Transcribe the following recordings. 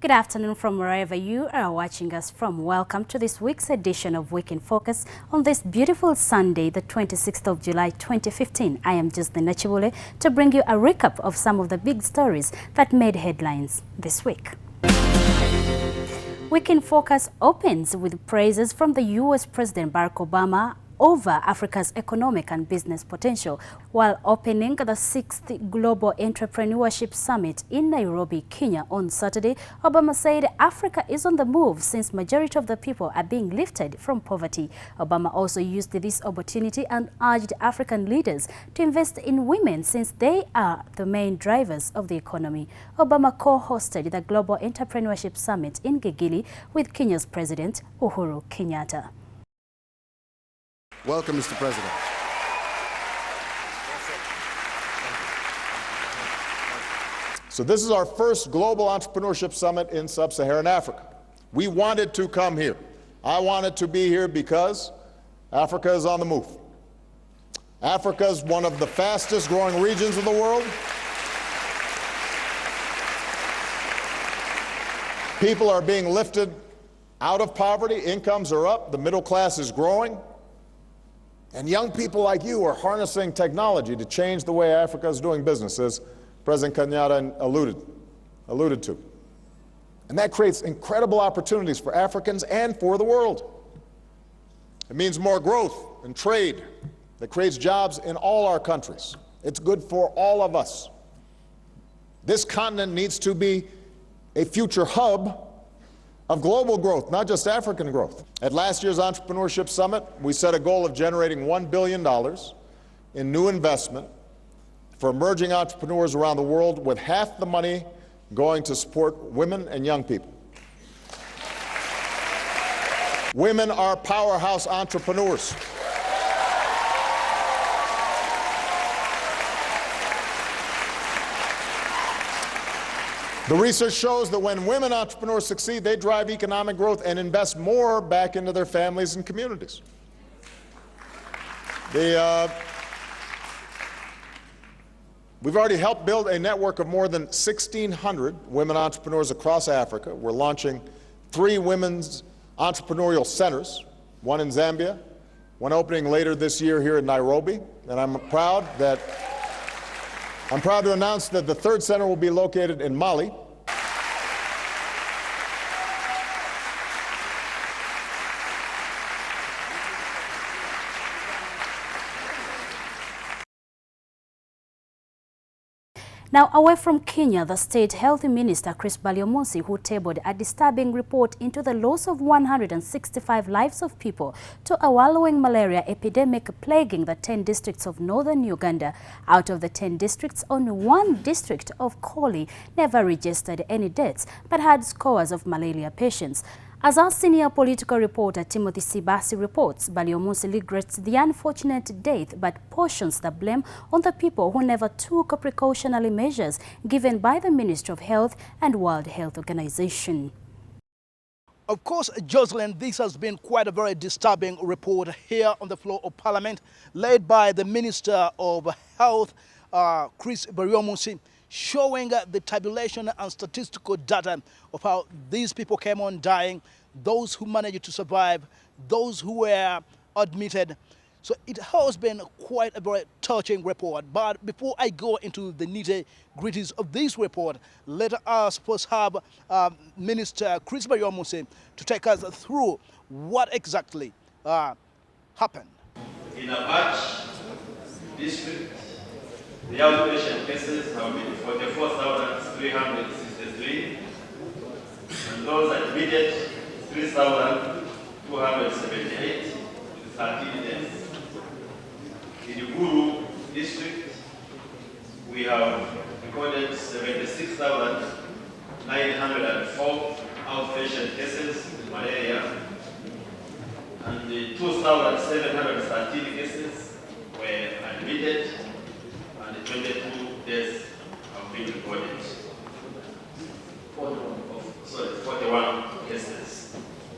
Good afternoon from wherever you are watching us from. Welcome to this week's edition of Week in Focus on this beautiful Sunday, the 26th of July 2015. I am Joclyne Nakibuule to bring you a recap of some of the big stories that made headlines this week. Week in Focus opens with praises from the U.S. President Barack Obama over Africa's economic and business potential. While opening the 6th Global Entrepreneurship Summit in Nairobi, Kenya on Saturday, Obama said Africa is on the move since majority of the people are being lifted from poverty. Obama also used this opportunity and urged African leaders to invest in women since they are the main drivers of the economy. Obama co-hosted the Global Entrepreneurship Summit in Gigili with Kenya's President Uhuru Kenyatta. Welcome, Mr. President. So this is our first Global Entrepreneurship Summit in Sub-Saharan Africa. We wanted to come here. I wanted to be here because Africa is on the move. Africa is one of the fastest growing regions of the world. People are being lifted out of poverty, incomes are up, the middle class is growing. And young people like you are harnessing technology to change the way Africa is doing business, as President Kenyatta alluded to. And that creates incredible opportunities for Africans and for the world. It means more growth and trade that creates jobs in all our countries. It's good for all of us. This continent needs to be a future hub of global growth, not just African growth. At last year's Entrepreneurship Summit, we set a goal of generating $1 billion in new investment for emerging entrepreneurs around the world, with half the money going to support women and young people. Women are powerhouse entrepreneurs. The research shows that when women entrepreneurs succeed, they drive economic growth and invest more back into their families and communities. We've already helped build a network of more than 1,600 women entrepreneurs across Africa. We're launching 3 women's entrepreneurial centers, one in Zambia, one opening later this year here in Nairobi, and I'm proud to announce that the 3rd center will be located in Mali. Now, away from Kenya, the State Health Minister, Chris Baliomusi, who tabled a disturbing report into the loss of 165 lives of people to a wallowing malaria epidemic plaguing the 10 districts of northern Uganda. Out of the 10 districts, only 1 district of Koli never registered any deaths, but had scores of malaria patients. As our senior political reporter Timothy Sibasi reports, Baliomusi regrets the unfortunate death but portions the blame on the people who never took precautionary measures given by the Ministry of Health and World Health Organization. Of course, Joclyne, this has been quite a very disturbing report here on the floor of Parliament, led by the Minister of Health, Chris Baliomusi, showing the tabulation and statistical data of how these people came on dying, those who managed to survive, those who were admitted. So it has been quite a very touching report. But before I go into the nitty-gritties of this report, let us first have Minister Chris Baliomusi to take us through what exactly happened. In a batch district, the outpatient cases have been 44,363, and those admitted 3,278, 13 deaths. In the Guru district, we have recorded 76,904 outpatient cases in malaria, and the 2,713 cases were admitted, and 22 deaths have been recorded. 41 cases.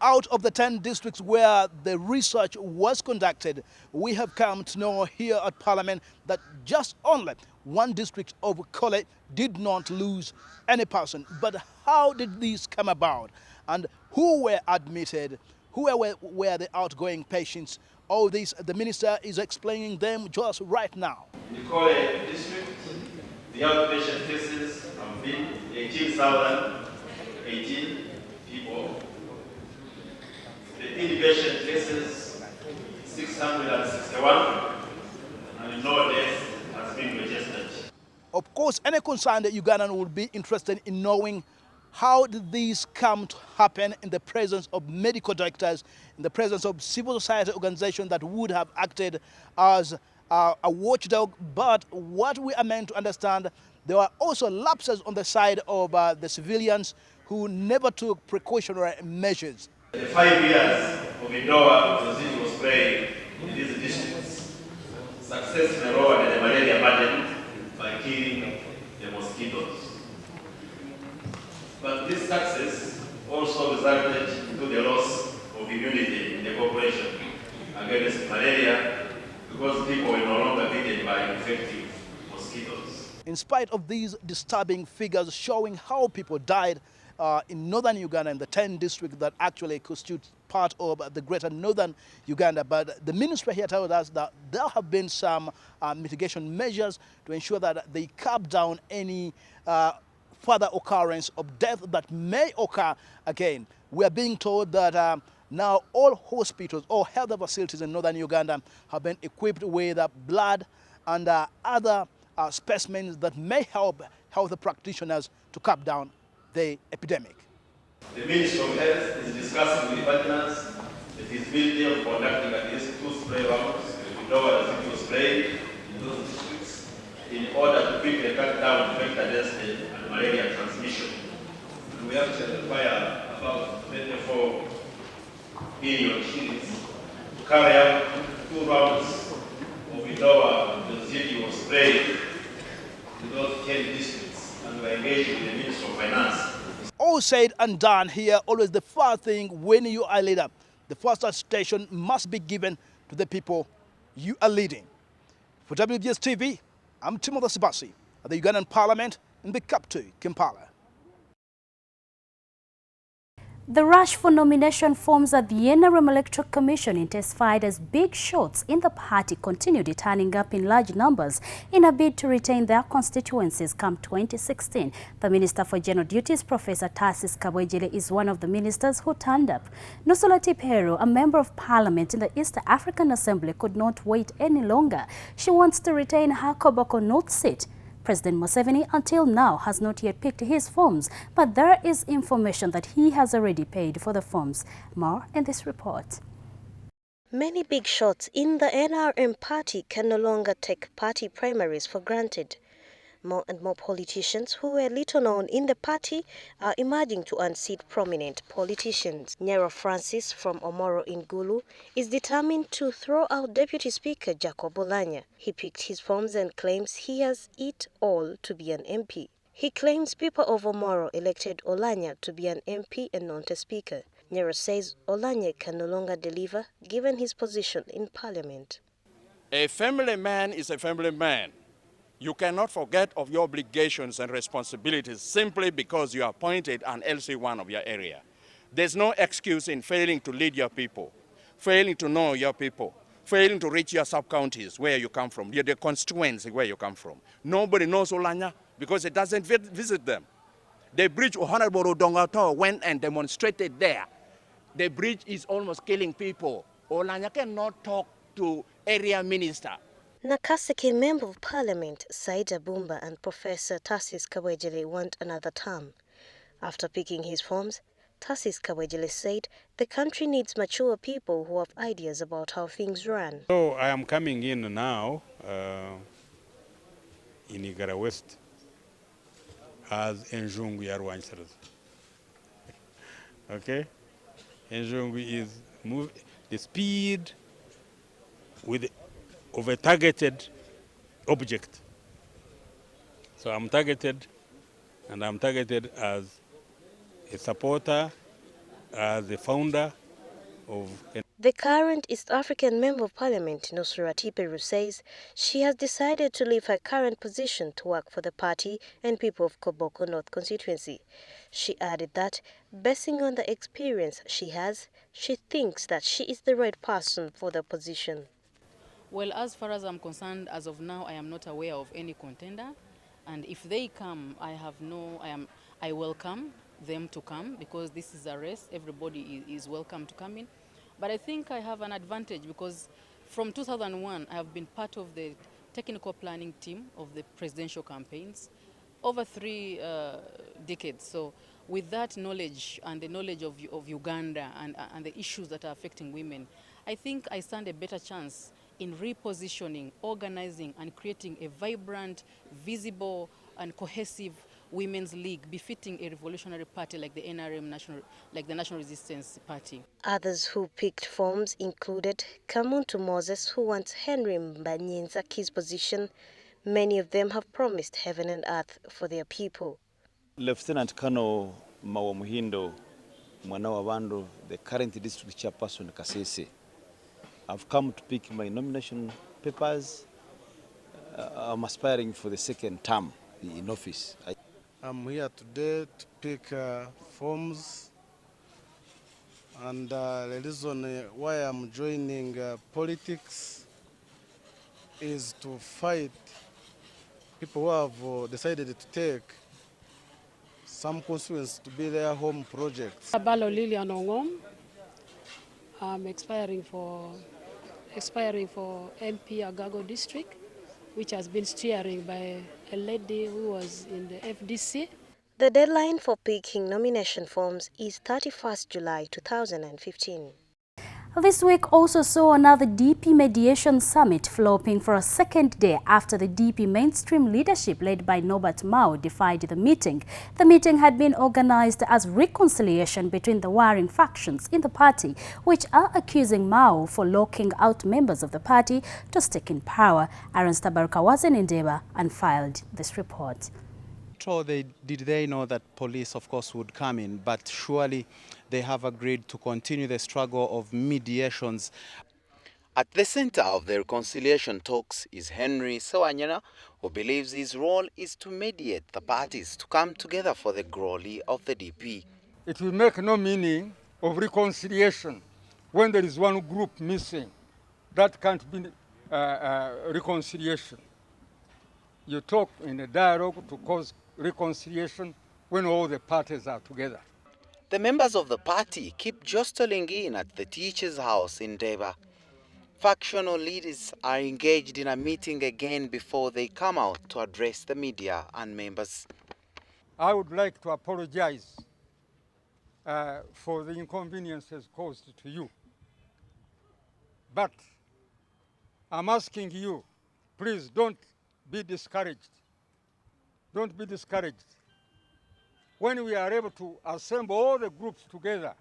Out of the 10 districts where the research was conducted, we have come to know here at Parliament that just only one district of Kole did not lose any person. But how did this come about? And who were admitted? Who were the outgoing patients? All this, the minister is explaining them just right now. In the Kole district, the outpatient cases have been 18,018 people. The inpatient cases, 661, and no death has been registered. Of course, any concerned Ugandan would be interested in knowing how did these come to happen in the presence of medical doctors, in the presence of civil society organizations that would have acted as a watchdog. But what we are meant to understand, there were also lapses on the side of the civilians who never took precautionary measures. The 5 years of indoor residual spray in these districts successfully lowered the malaria burden by killing the mosquitoes. But this success also resulted into the loss of immunity in the population against malaria because people were no longer bitten by infective mosquitoes. In spite of these disturbing figures showing how people died in northern Uganda, in the 10 districts that actually constitute part of the greater northern Uganda. But the ministry here told us that there have been some mitigation measures to ensure that they curb down any further occurrence of death that may occur again. We are being told that now all hospitals, all health facilities in northern Uganda have been equipped with blood and other specimens that may help health practitioners to curb down the epidemic. The Ministry of Health is discussing with partners the feasibility of conducting at least 2 spray rounds with lower residual spray in those districts in order to quickly cut down vector density and malaria transmission. And we actually require about 24 billion shillings to carry out 2 rounds of lower residual spray in those 10 districts, and we are engaging with the Ministry of Finance. All said and done here, always the first thing when you are a leader, the first station must be given to the people you are leading. For WGS TV, I'm Timothy Sibasi at the Ugandan Parliament in the capital, Kampala. The rush for nomination forms at the NRM Electoral Commission intensified as big shots in the party continued turning up in large numbers in a bid to retain their constituencies come 2016. The Minister for General Duties, Professor Tarsis Kabwejele, is one of the ministers who turned up. Nusula Tipero, a member of parliament in the East African Assembly, could not wait any longer. She wants to retain her Koboko North seat. President Museveni until now has not yet picked his forms, but there is information that he has already paid for the forms. More in this report. Many big shots in the NRM party can no longer take party primaries for granted. More and more politicians who were little known in the party are emerging to unseat prominent politicians. Nyero Francis from Omoro in Gulu is determined to throw out Deputy Speaker Jacob Oulanyah. He picked his forms and claims he has it all to be an MP. He claims people of Omoro elected Oulanyah to be an MP and not a speaker. Nyero says Oulanyah can no longer deliver given his position in Parliament. A family man is a family man. You cannot forget of your obligations and responsibilities simply because you are appointed an LC1 of your area. There's no excuse in failing to lead your people, failing to know your people, failing to reach your sub-counties where you come from, the constituency where you come from. Nobody knows Oulanyah because it doesn't visit them. The bridge Honorable Dongato went and demonstrated there. The bridge is almost killing people. Oulanyah cannot talk to area minister. Nakaseke Member of Parliament Saida Bumba and Professor Tarsis Kabwejele want another term. After picking his forms, Tarsis Kabwejele said the country needs mature people who have ideas about how things run. So I am coming in now in Igara West as Enjungu Yarwanchers. Okay? Enjungu is the speed of a targeted object. So I'm targeted, and I'm targeted as a supporter as the founder of The current East African Member of Parliament, Nusra Tiperu, says she has decided to leave her current position to work for the party and people of Koboko North constituency. She added that, basing on the experience she has, she thinks that she is the right person for the position. Well, as far as I'm concerned, as of now, I am not aware of any contender. And if they come, I welcome them to come because this is a race. Everybody is welcome to come in. But I think I have an advantage because from 2001, I have been part of the technical planning team of the presidential campaigns over 3 decades. So with that knowledge and the knowledge of Uganda and the issues that are affecting women, I think I stand a better chance in repositioning, organizing, and creating a vibrant, visible, and cohesive women's league befitting a revolutionary party like the NRM, like the National Resistance Party. Others who picked forms included Kamuntu Moses, who wants Henry Mbanyinzaki's position. Many of them have promised heaven and earth for their people. Lieutenant Colonel Mawa Muhindo, Mwanawa Wandu, the current district chairperson Kasese. I've come to pick my nomination papers. I'm aspiring for the second term in office. I'm here today to pick forms, and the reason why I'm joining politics is to fight people who have decided to take some constituents to be their home projects. Abalo Lilian Ongom. I'm expiring for MP Agago district, which has been steering by a lady who was in the FDC. The deadline for picking nomination forms is 31st July 2015. This week also saw another DP mediation summit flopping for a second day after the DP mainstream leadership led by Norbert Mao defied the meeting. The meeting had been organized as reconciliation between the warring factions in the party, which are accusing Mao for locking out members of the party to stick in power. Aaron Stabaruka was in Ndeba and filed this report. Did they know that police, of course, would come in, but surely they have agreed to continue the struggle of mediations. At the center of the reconciliation talks is Henry Sewanyana, who believes his role is to mediate the parties to come together for the glory of the DP. It will make no meaning of reconciliation when there is one group missing. That can't be reconciliation. You talk in a dialogue to cause reconciliation when all the parties are together. The members of the party keep jostling in at the teacher's house in Deba. Factional leaders are engaged in a meeting again before they come out to address the media and members. I would like to apologize for the inconveniences caused to you. But I'm asking you, please don't be discouraged. Don't be discouraged. When we are able to assemble all the groups together,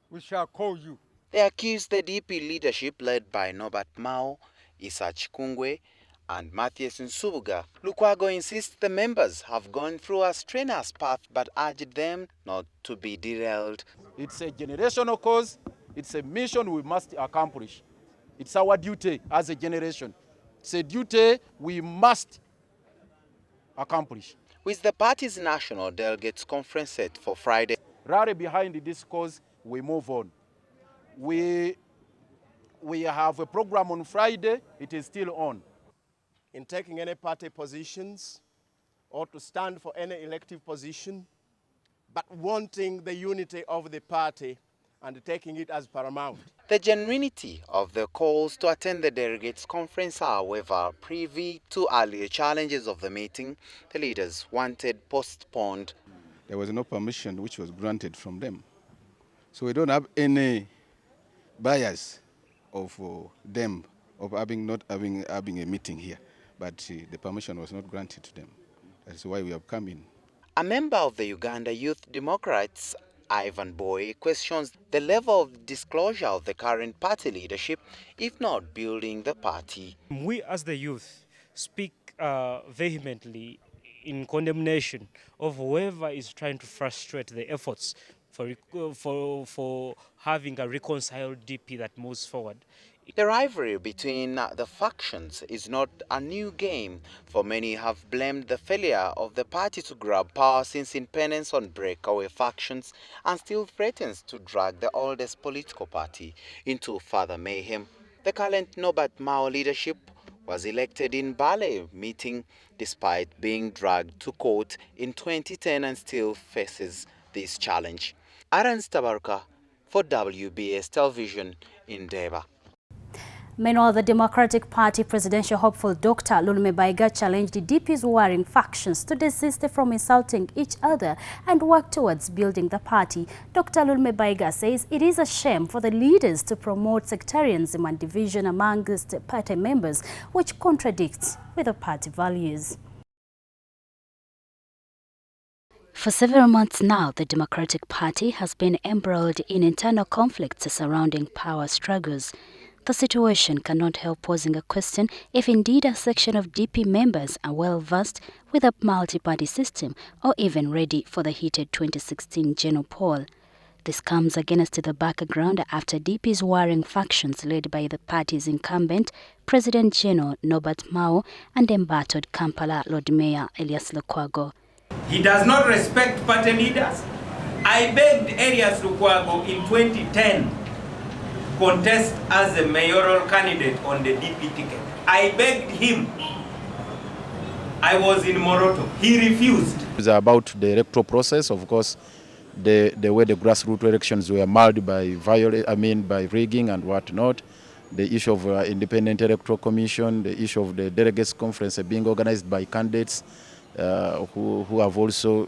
we shall call you. They accuse the DP leadership led by Norbert Mao, Isach Kungwe, and Matthias Nsubuga. Lukwago insists the members have gone through a strenuous path but urged them not to be derailed. It's a generational cause. It's a mission we must accomplish. It's our duty as a generation. It's a duty we must accomplish. With the party's national delegates conference set for Friday. Rally behind this cause, we move on. We have a program on Friday. It is still on. In taking any party positions or to stand for any elective position, but wanting the unity of the party and taking it as paramount. The genuinity of the calls to attend the delegates' conference are, however, privy to earlier challenges of the meeting the leaders wanted postponed. There was no permission which was granted from them. So we don't have any bias of them of not having a meeting here. But the permission was not granted to them. That's why we have come in. A member of the Uganda Youth Democrats, Ivan Boy, questions the level of disclosure of the current party leadership, if not building the party. We as the youth speak vehemently in condemnation of whoever is trying to frustrate the efforts for having a reconciled DP that moves forward. The rivalry between the factions is not a new game, for many have blamed the failure of the party to grab power since independence on breakaway factions and still threatens to drag the oldest political party into further mayhem. The current Nobat Mao leadership was elected in Bale meeting despite being dragged to court in 2010 and still faces this challenge. Arans Tabaruka for WBS Television in Deba. Meanwhile, the Democratic Party presidential hopeful Dr. Joclyne Nakibuule challenged the DP's warring factions to desist from insulting each other and work towards building the party. Dr. Joclyne Nakibuule says it is a shame for the leaders to promote sectarianism and division amongst party members, which contradicts with the party values. For several months now, the Democratic Party has been embroiled in internal conflicts surrounding power struggles. The situation cannot help posing a question if indeed a section of DP members are well versed with a multi-party system or even ready for the heated 2016 general poll. This comes against the background after DP's warring factions led by the party's incumbent, President General Nobat Mao, and embattled Kampala Lord Mayor Elias Lukwago. He does not respect party leaders. I begged Elias Lukwago in 2010 contest as a mayoral candidate on the DP ticket. I begged him. I was in Moroto. He refused. It's about the electoral process. Of course, the way the grassroots elections were marred by by rigging and whatnot. The issue of independent electoral commission, the issue of the delegates conference being organized by candidates who have also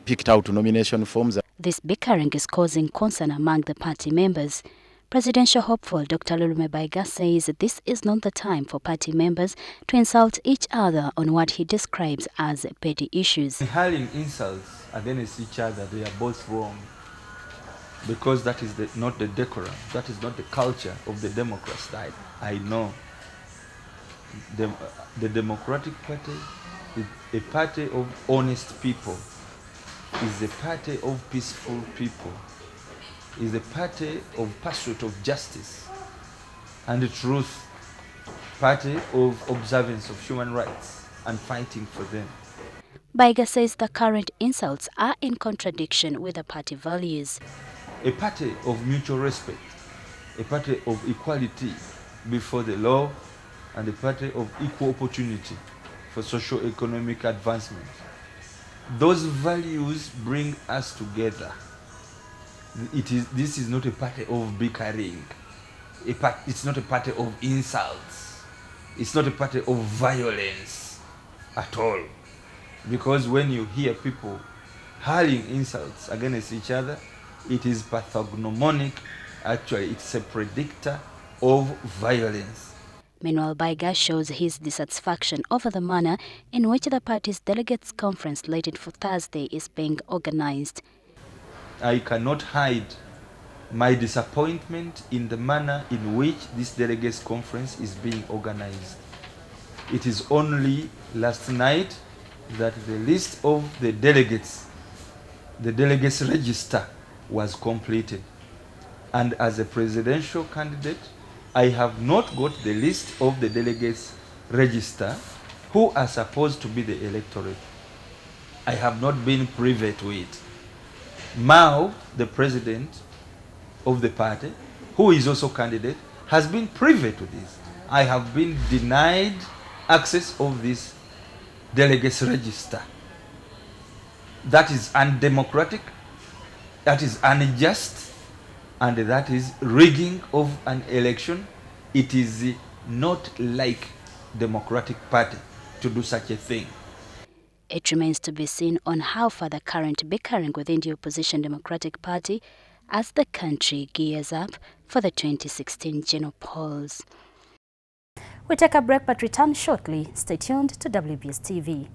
picked out nomination forms. This bickering is causing concern among the party members. Presidential hopeful Dr. Joclyne Nakibuule says this is not the time for party members to insult each other on what he describes as petty issues. Hurling insults against each other, they are both wrong, because that is not the decorum, that is not the culture of the Democrats. I know. The Democratic Party is a party of honest people, is a party of peaceful people, is a party of pursuit of justice and the truth, party of observance of human rights and fighting for them. Nakibuule says the current insults are in contradiction with the party values. A party of mutual respect, a party of equality before the law, and a party of equal opportunity for socio-economic advancement. Those values bring us together. This is not a party of bickering. It's not a party of insults. It's not a party of violence at all. Because when you hear people hurling insults against each other, it is pathognomonic. Actually, it's a predictor of violence. Meanwhile, Nakibuule shows his dissatisfaction over the manner in which the party's delegates conference slated for Thursday is being organized. I cannot hide my disappointment in the manner in which this delegates conference is being organized. It is only last night that the list of the delegates register was completed. And as a presidential candidate, I have not got the list of the delegates register who are supposed to be the electorate. I have not been privy to it. Mao, the president of the party, who is also candidate, has been privy to this. I have been denied access of this delegates register. That is undemocratic, that is unjust, and that is rigging of an election. It is not like Democratic Party to do such a thing. It remains to be seen on how far the current bickering within the opposition Democratic Party as the country gears up for the 2016 general polls. We take a break but return shortly. Stay tuned to WBS TV.